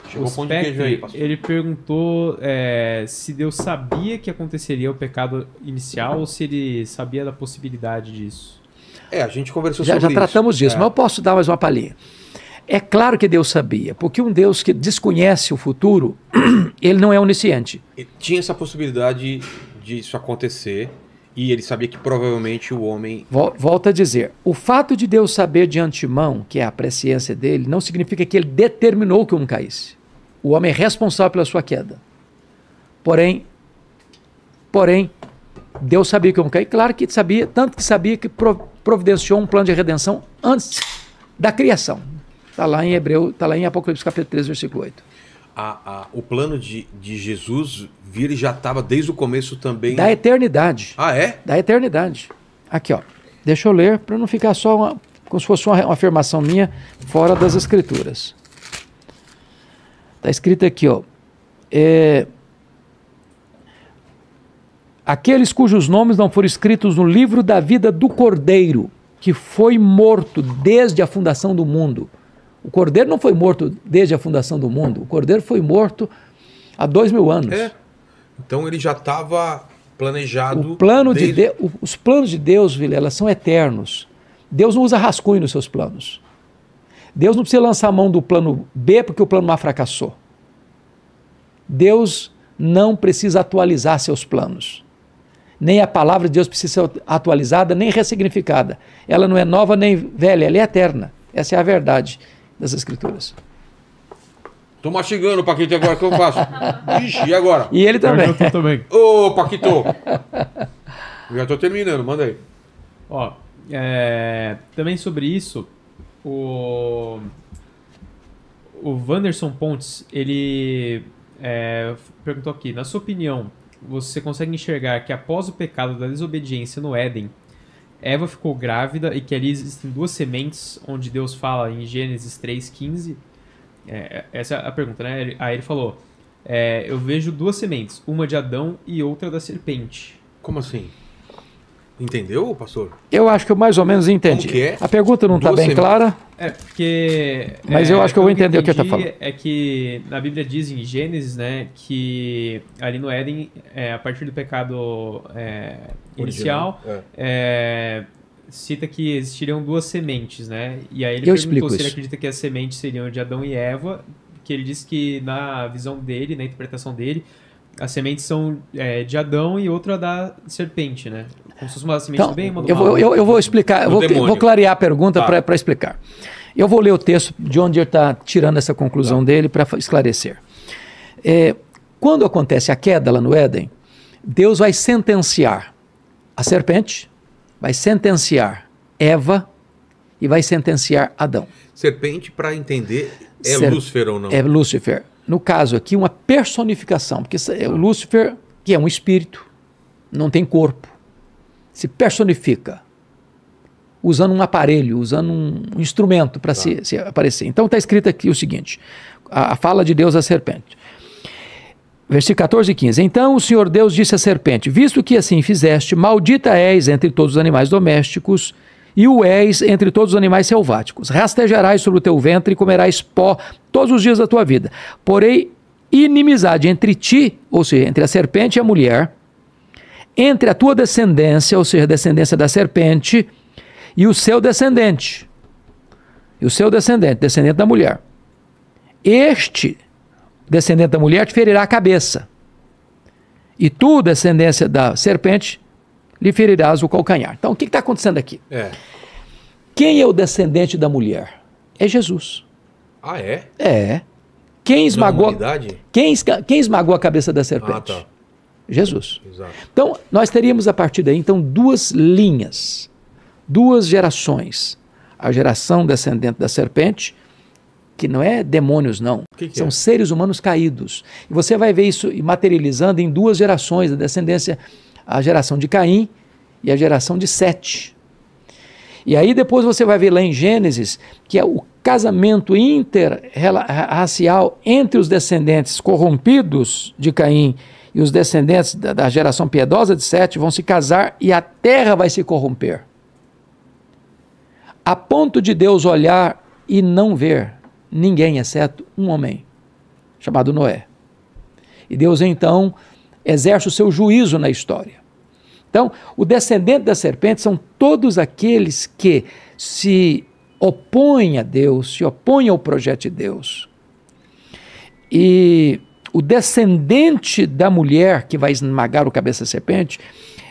Chegou o pão de queijo aí, pastor. Ele perguntou se Deus sabia que aconteceria o pecado inicial ou se ele sabia da possibilidade disso. A gente conversou sobre isso. Já tratamos disso, mas eu posso dar mais uma palhinha. É claro que Deus sabia, porque um Deus que desconhece o futuro, ele não é onisciente. Tinha essa possibilidade disso acontecer e ele sabia que provavelmente o homem... Volto a dizer, o fato de Deus saber de antemão, que é a presciência dele, não significa que ele determinou que o homem caísse. O homem é responsável pela sua queda. Porém, Deus sabia que o homem caía. Claro que sabia, tanto que sabia que providenciou um plano de redenção antes da criação. Está lá em Apocalipse capítulo 3, versículo 8. O plano de Jesus vir já estava desde o começo também... Da eternidade. Ah, é? Da eternidade. Aqui, ó. Deixa eu ler para não ficar só como se fosse uma afirmação minha fora das Escrituras. Está escrito aqui, ó. Aqueles cujos nomes não foram escritos no livro da vida do Cordeiro, que foi morto desde a fundação do mundo. O Cordeiro não foi morto desde a fundação do mundo. O Cordeiro foi morto há 2000 anos. Então ele já estava planejado... Os planos de Deus, Vilela, são eternos. Deus não usa rascunho nos seus planos. Deus não precisa lançar a mão do plano B porque o plano A fracassou. Deus não precisa atualizar seus planos. Nem a palavra de Deus precisa ser atualizada, nem ressignificada. Ela não é nova nem velha, ela é eterna. Essa é a verdade das Escrituras. Tô mastigando, Paquito, agora o que eu faço? Ixi, e agora? E ele também. Eu também. Ô, Paquito! Já tô terminando, manda aí. Ó, também sobre isso, o Wanderson Pontes, ele perguntou aqui, na sua opinião, você consegue enxergar que após o pecado da desobediência no Éden, Eva ficou grávida e que ali existem duas sementes, onde Deus fala em Gênesis 3,15? Essa é a pergunta, né? Aí ele falou, eu vejo duas sementes, uma de Adão e outra da serpente. Como assim? Entendeu, pastor? Eu acho que eu mais ou menos entendi. Como que é? A pergunta não está bem clara. Porque... Mas eu acho que eu vou entender o que ele está falando. É que na Bíblia diz em Gênesis, né, que ali no Éden, a partir do pecado inicial, cita que existiriam duas sementes, né? E aí ele perguntou se ele acredita que as sementes seriam de Adão e Eva, que ele disse que na visão dele, na interpretação dele, as sementes são de Adão e outra da serpente, né? Como se fosse uma semente do bem, uma do mal. Eu vou explicar, eu vou clarear a pergunta para explicar. Eu vou ler o texto de onde ele está tirando essa conclusão dele para esclarecer. Quando acontece a queda lá no Éden, Deus vai sentenciar a serpente, vai sentenciar Eva e vai sentenciar Adão. Serpente, para entender, Lúcifer ou não? É Lúcifer. No caso aqui, uma personificação, porque o Lúcifer, que é um espírito, não tem corpo, se personifica, usando um aparelho, usando um instrumento para se aparecer. Então está escrito aqui o seguinte, a fala de Deus à serpente. Versículo 14 e 15. Então o Senhor Deus disse à serpente, visto que assim fizeste, maldita és entre todos os animais domésticos, e o és entre todos os animais selváticos. Rastejarás sobre o teu ventre e comerás pó todos os dias da tua vida. Porém, inimizade entre ti, ou seja, entre a serpente e a mulher, entre a tua descendência, ou seja, a descendência da serpente, e o seu descendente. E o seu descendente, descendente da mulher. Este descendente da mulher te ferirá a cabeça. E tu, descendência da serpente, lhe ferirás o calcanhar. Então, o que está acontecendo aqui? Quem é o descendente da mulher? É Jesus. Ah, é? É. Quem esmagou a cabeça da serpente? Ah, tá. Jesus. Exato. Então, nós teríamos a partir daí, então, duas linhas, duas gerações. A geração descendente da serpente, que não é demônios, não. São seres humanos caídos. E você vai ver isso materializando em duas gerações, a descendência, a geração de Caim e a geração de Sete. E aí depois você vai ver lá em Gênesis, que é o casamento interracial entre os descendentes corrompidos de Caim e os descendentes da geração piedosa de Sete vão se casar e a terra vai se corromper. A ponto de Deus olhar e não ver ninguém, exceto um homem, chamado Noé. E Deus, então, exerce o seu juízo na história. Então, o descendente da serpente são todos aqueles que se opõem a Deus, se opõem ao projeto de Deus. E o descendente da mulher que vai esmagar o cabeça da serpente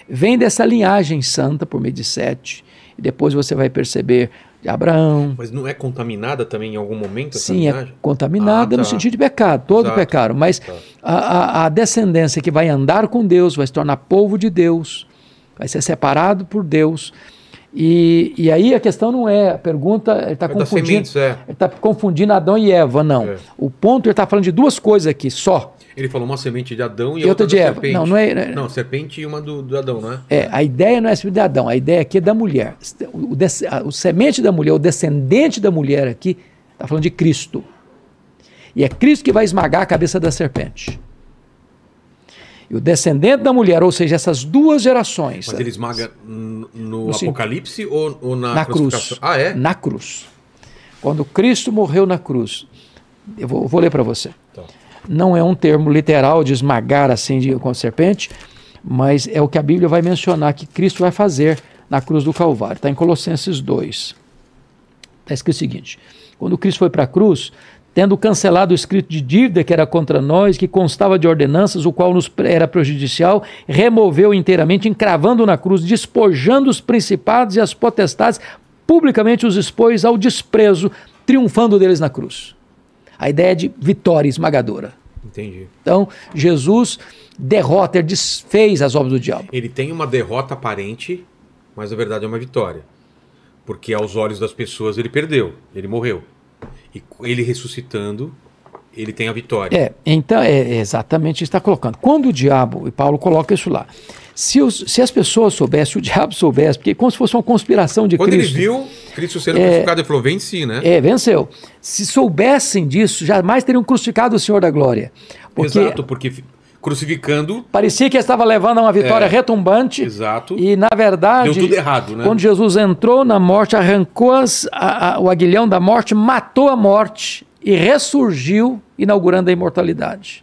vem dessa linhagem santa por meio de Sete. E depois você vai perceber de Abraão. Mas não é contaminada também em algum momento essa Sim, linhagem? é contaminada no sentido de pecado, todo Exato. pecado. Mas a descendência que vai andar com Deus, vai se tornar povo de Deus, vai ser separado por Deus. E aí a questão não é, a pergunta, ele está confundindo, sementes, é. ele tá confundindo Adão e Eva, não. É. O ponto, ele está falando de duas coisas aqui, só. Ele falou uma semente de Adão e E outra outra de da Eva. serpente. Não, não é- Não, serpente e uma do Adão, não é? A ideia não é a semente de Adão, a ideia aqui é da mulher. O semente da mulher, o descendente da mulher aqui, está falando de Cristo. E é Cristo que vai esmagar a cabeça da serpente. E o descendente da mulher, ou seja, essas duas gerações. Mas ele esmaga no Sim. Apocalipse ou na cruz. crucificação? Ah, é? Na cruz. Quando Cristo morreu na cruz. Eu vou ler para você. Tá. Não é um termo literal de esmagar assim com a serpente, mas é o que a Bíblia vai mencionar que Cristo vai fazer na cruz do Calvário. Está em Colossenses 2. Está escrito o seguinte: quando Cristo foi para a cruz, tendo cancelado o escrito de dívida que era contra nós, que constava de ordenanças, o qual nos era prejudicial, removeu inteiramente, encravando na cruz, despojando os principados e as potestades, publicamente os expôs ao desprezo, triunfando deles na cruz. A ideia de vitória esmagadora. Entendi. Então, Jesus derrota, ele desfez as obras do diabo. Ele tem uma derrota aparente, mas na verdade é uma vitória. Porque aos olhos das pessoas ele perdeu, ele morreu. E ele ressuscitando, ele tem a vitória. Então é exatamente isso que está colocando. Quando o diabo, e Paulo coloca isso lá, se as pessoas soubessem, se o diabo soubesse, porque é como se fosse uma conspiração de Quando Cristo. ele viu Cristo sendo crucificado, ele falou, venci, né? Venceu. Se soubessem disso, jamais teriam crucificado o Senhor da glória. Porque Exato, porque crucificando, parecia que estava levando a uma vitória retumbante. exato, E, na verdade, deu tudo errado, né? quando Jesus entrou na morte, arrancou o aguilhão da morte, matou a morte e ressurgiu, inaugurando a imortalidade.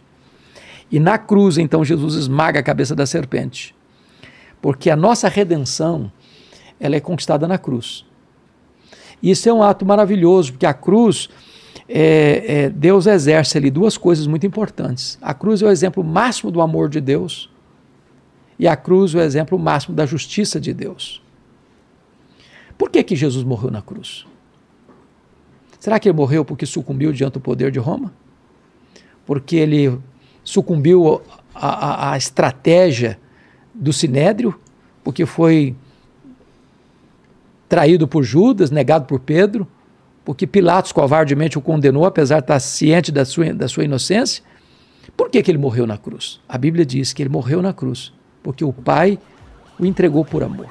E na cruz, então, Jesus esmaga a cabeça da serpente. Porque a nossa redenção, ela é conquistada na cruz. E isso é um ato maravilhoso, porque a cruz, Deus exerce ali duas coisas muito importantes. A cruz é o exemplo máximo do amor de Deus, e a cruz é o exemplo máximo da justiça de Deus. Por que Jesus morreu na cruz? Será que ele morreu porque sucumbiu diante do poder de Roma? Porque ele sucumbiu à estratégia do Sinédrio? Porque foi traído por Judas, negado por Pedro? Porque Pilatos covardemente o condenou, apesar de estar ciente da sua inocência? Por que ele morreu na cruz? A Bíblia diz que ele morreu na cruz porque o Pai o entregou por amor.